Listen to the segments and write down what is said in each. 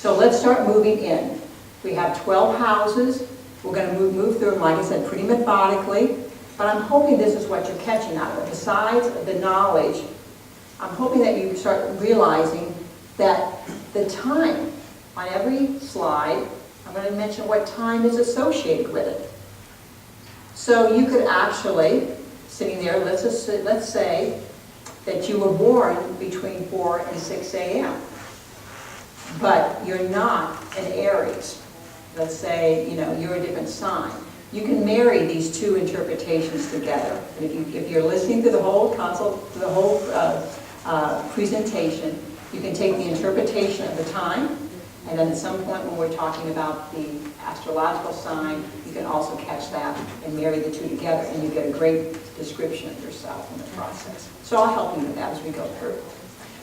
So let's start moving in. We have 12 houses. We're going to move through them, like I said, pretty methodically. But I'm hoping this is what you're catching out of it. Besides the knowledge, I'm hoping that you start realizing that the time on every slide, I'm going to mention what time is associated with it. So you could actually, sitting there, let's say that you were born between 4 and 6 a.m. But you're not an Aries. Let's say, you know, you're a different sign. You can marry these two interpretations together. And if you're listening to the whole consult, to the whole presentation, you can take the interpretation of the time, and then at some point when we're talking about the astrological sign, you can also catch that and marry the two together, and you get a great description of yourself in the process. So I'll help you with that as we go through.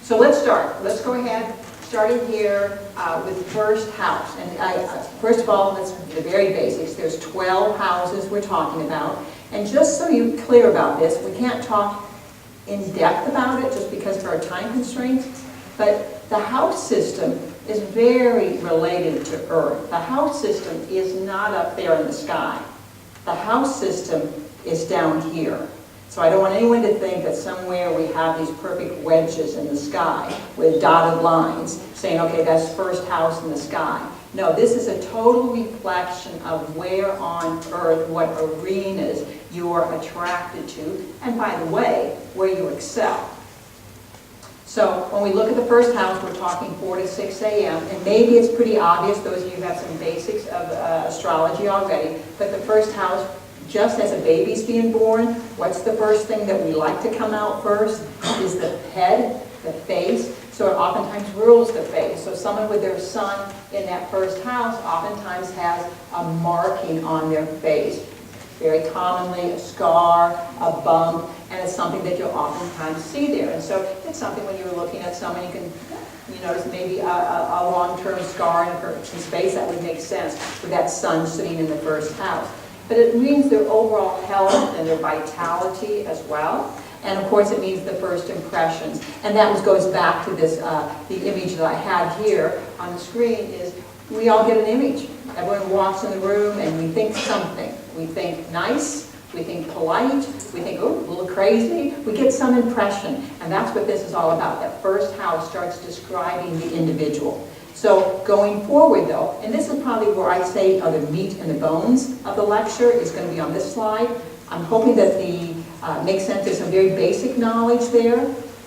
So let's start. Let's go ahead, starting here with the first house. And first of all, let's the very basics. There's 12 houses we're talking about. And just so you're clear about this, we can't talk in depth about it just because of our time constraints, but the house system is very related to Earth. The house system is not up there in the sky. The house system is down here. So I don't want anyone to think that somewhere we have these perfect wedges in the sky with dotted lines saying, okay, that's first house in the sky. No, this is a total reflection of where on Earth, what arenas you are attracted to, and by the way, where you excel. So when we look at the first house, we're talking 4 to 6 a.m., and maybe it's pretty obvious, those of you who have some basics of astrology already, but the first house, just as a baby's being born, what's the first thing that we like to come out first? Is the head, the face. So it oftentimes rules the face. So someone with their sun in that first house oftentimes has a marking on their face. Very commonly a scar, a bump, and it's something that you'll oftentimes see there. And so it's something when you're looking at someone, you can notice maybe a long-term scar in a person's face. That would make sense with that sun sitting in the first house. But it means their overall health and their vitality as well. And of course it means the first impressions. And that goes back to this, the image that I have here on the screen is we all get an image. Everyone walks in the room and we think something. We think nice, we think polite, we think, oh, a little crazy. We get some impression. And that's what this is all about. That first house starts describing the individual. So going forward though, and this is probably where I say the meat and the bones of the lecture is going to be on this slide. I'm hoping that the makes sense. There's some very basic knowledge there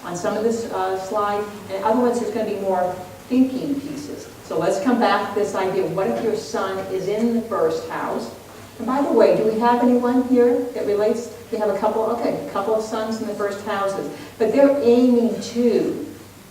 on some of this slide, and other ones there's going to be more thinking pieces. So let's come back to this idea of what if your sun is in the first house. And by the way, do we have anyone here that relates? We have a couple of suns in the first houses, but they're aiming to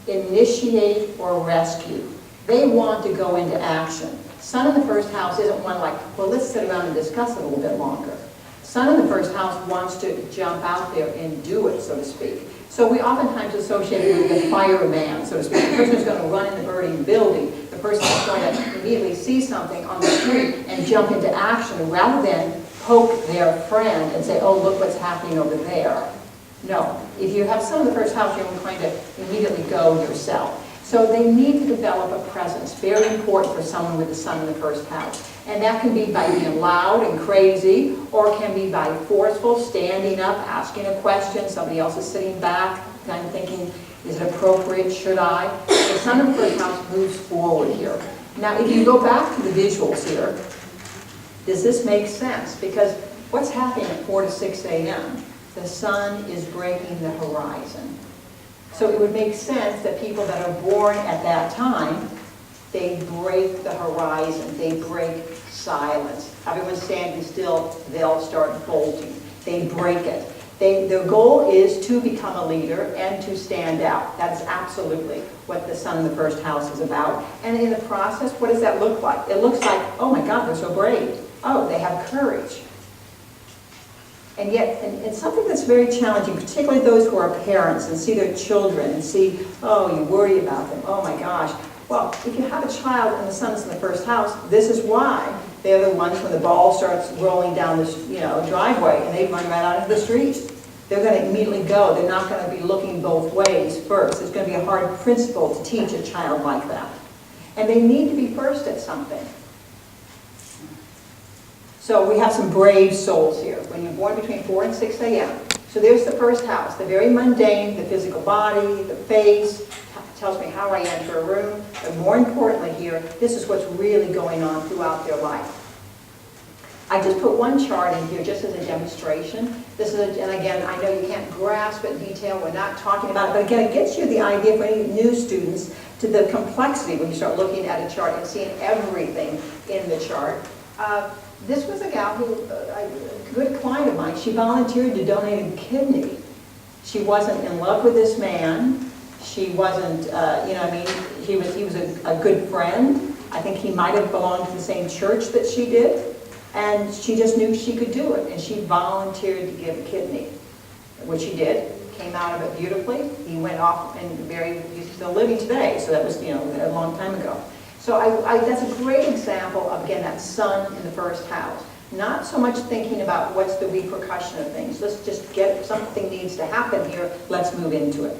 initiate or rescue. They want to go into action. Sun in the first house isn't one like, well, let's sit around and discuss it a little bit longer. Sun in the first house wants to jump out there and do it, so to speak. So we oftentimes associate it with the fireman, so to speak. The person who's going to run in the burning building, the person who's going to immediately see something on the street and jump into action rather than poke their friend and say, oh, look what's happening over there. No. If you have Sun in the first house, you're inclined to immediately go yourself. So they need to develop a presence, very important for someone with the Sun in the first house. And that can be by being loud and crazy, or it can be by forceful, standing up, asking a question, somebody else is sitting back, kind of thinking, is it appropriate, should I? The Sun in the first house moves forward here. Now, if you go back to the visuals here, does this make sense? Because what's happening at 4 to 6 a.m.? The sun is breaking the horizon. So it would make sense that people that are born at that time, they break the horizon, they break silence. Everyone's standing still, they'll start bolting. They break it. Their goal is to become a leader and to stand out. That is absolutely what the Sun in the first house is about. And in the process, what does that look like? It looks like, oh my God, they're so brave. Oh, they have courage. And yet, and it's something that's very challenging, particularly those who are parents and see their children and see, oh, you worry about them, oh my gosh. Well, if you have a child and the sun's in the first house, this is why. They're the ones when the ball starts rolling down this, driveway and they run right out into the street. They're going to immediately go. They're not going to be looking both ways first. It's going to be a hard principle to teach a child like that. And they need to be first at something. So we have some brave souls here. When you're born between 4 and 6 a.m. So there's the first house, the very mundane, the physical body, the face, tells me how I enter a room. But more importantly here, this is what's really going on throughout their life. I just put one chart in here just as a demonstration. This is, and again, I know you can't grasp it in detail, we're not talking about it, but again, it gets you the idea for any new students to the complexity when you start looking at a chart and seeing everything in the chart. This was a gal who, a good client of mine, she volunteered to donate a kidney. She wasn't in love with this man. She wasn't, you know, I mean, he was a good friend. I think he might have belonged to the same church that she did. And she just knew she could do it. And she volunteered to give a kidney, which he did. Came out of it beautifully. He went off and he's still living today. So that was, you know, a long time ago. So that's a great example of, again, that sun in the first house. Not so much thinking about what's the repercussion of things. Let's just get, something needs to happen here, let's move into it.